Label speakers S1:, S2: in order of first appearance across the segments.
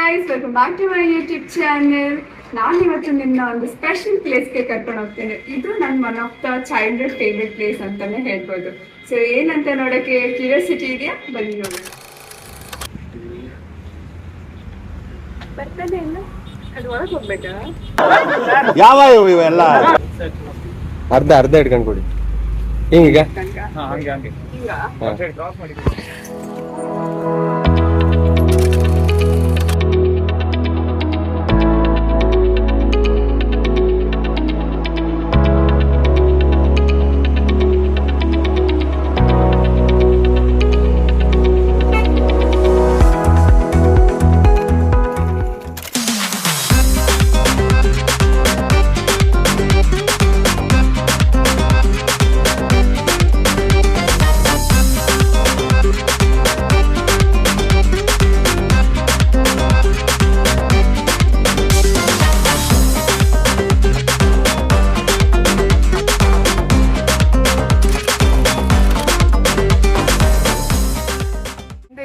S1: guys, welcome back to my YouTube channel. ನಾನು ಇವತ್ತು ನಿನ್ನ ಒಂದು ಸ್ಪೆಷಲ್ ಪ್ಲೇಸ್ಗೆ ಕರ್ಕೊಂಡು ಹೋಗ್ತೇನೆ. ಇದು ನನ್ನ one of the childhood favourite place ಅಂತಾನೆ ಹೇಳ್ಬೋದು. ಸೊ ಏನಂತ ನೋಡೋಕ್ಕೆ ಕ್ಯೂರಿಯಾಸಿಟಿ ಇದೆಯಾ? ಬನ್ನಿ ನೋಡಿ. ಬರ್ತದೆ ಇಲ್ಲ ಅದು ಒಳಗೆ ಹೋಗ್ಬೇಕಾ?
S2: ಯಾವ ಇವೆಲ್ಲ ಅರ್ಧ ಅರ್ಧ ಇಟ್ಕೊಂಡು ಕೊಡಿ. ಹಿಂಗೀಗ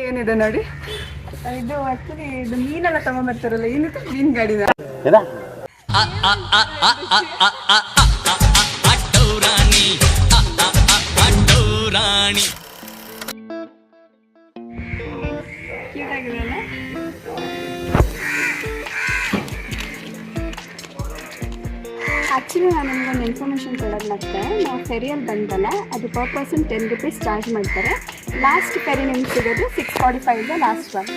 S1: ಏನಿದೆ ನೋಡಿ. ಇದು ಆಕ್ಚುಲಿ ಇದು ಮೀನೆಲ್ಲ ತಗೊಂಡ್ಬರ್ತಾರಲ್ಲ, ಏನಿದೆ ಮೀನ್ ಗಾಡಿನ. ಆ್ಯಕ್ಚುಲಿ ನಾನು ನಿಮ್ಗೊಂದು ಇನ್ಫಾರ್ಮೇಷನ್ ಕೊಡೋದು ಮತ್ತೆ ನಾವು ಫೆರಿಯಲ್ಲಿ ಬಂದಲ್ಲ, ಅದು ಪರ್ ಪರ್ಸನ್ 10 ರೂಪೀಸ್ ಚಾರ್ಜ್ ಮಾಡ್ತಾರೆ. ಲಾಸ್ಟ್ ಫೆರಿ ನಿಮ್ಗೆ ಸಿಗೋದು 6:45 ಇದೆ ಲಾಸ್ಟ್ ಒನ್.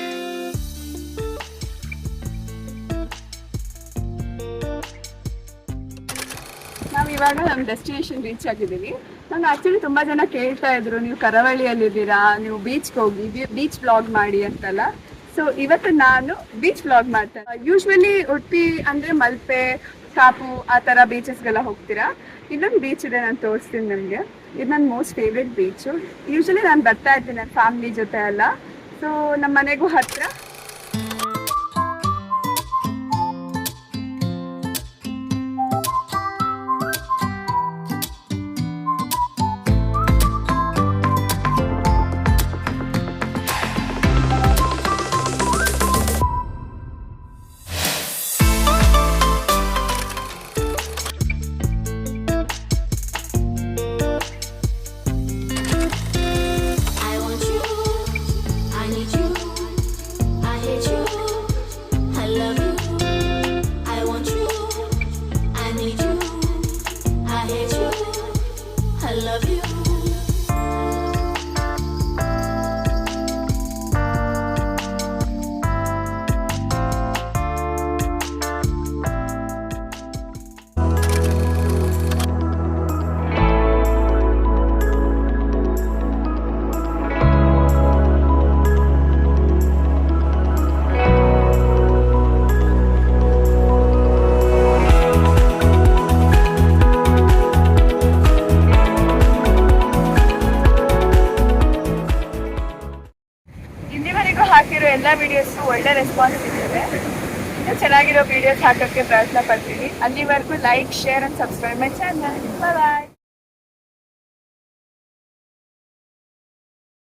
S1: ನಾವು ಇವಾಗ ನಮ್ಮ ಡೆಸ್ಟಿನೇಷನ್ ರೀಚ್ ಆಗಿದ್ದೀವಿ. ನಂಗೆ ಆ್ಯಕ್ಚುಲಿ ತುಂಬ ಜನ ಕೇಳ್ತಾ ಇದ್ರು, ನೀವು ಕರಾವಳಿಯಲ್ಲಿದ್ದೀರಾ, ನೀವು ಬೀಚ್ಗೆ ಹೋಗಿ ಬೀಚ್ ವ್ಲಾಗ್ ಮಾಡಿ ಅಂತಲ್ಲ. ಸೊ ಇವತ್ತು ನಾನು ಬೀಚ್ ವ್ಲಾಗ್ ಮಾಡ್ತೇನೆ. ಯೂಶ್ವಲಿ ಉಡುಪಿ ಅಂದರೆ ಮಲ್ಪೆ, ಕಾಪು ಆ ಥರ ಬೀಚಸ್ಗೆಲ್ಲ ಹೋಗ್ತೀರಾ. ಇಲ್ಲೊಂದು ಬೀಚ್ ಇದೆ, ನಾನು ತೋರಿಸ್ತೀನಿ ನಿಮಗೆ. ಇದು ನನ್ನ ಮೋಸ್ಟ್ ಫೇವ್ರೆಟ್ ಬೀಚು. ಯೂಶ್ವಲಿ ನಾನು ಬರ್ತಾ ಇರ್ತೀನಿ ನನ್ನ ಫ್ಯಾಮಿಲಿ ಜೊತೆ ಎಲ್ಲ. ಸೊ ನಮ್ಮ ಮನೆಗೂ ಹತ್ತಿರ. ಹಾಕಿರೋ ಎಲ್ಲ ವಿಡಿಯೋಸು ಒಳ್ಳೆ ರೆಸ್ಪಾನ್ಸ್ ಸಿಗ್ತದೆ. ಇನ್ನೂ ಚೆನ್ನಾಗಿರೋ ವಿಡಿಯೋಸ್ ಹಾಕೋಕ್ಕೆ ಪ್ರಯತ್ನ ಪಡ್ತೀನಿ. ಅಲ್ಲಿವರೆಗೂ like, share and subscribe my channel. Bye.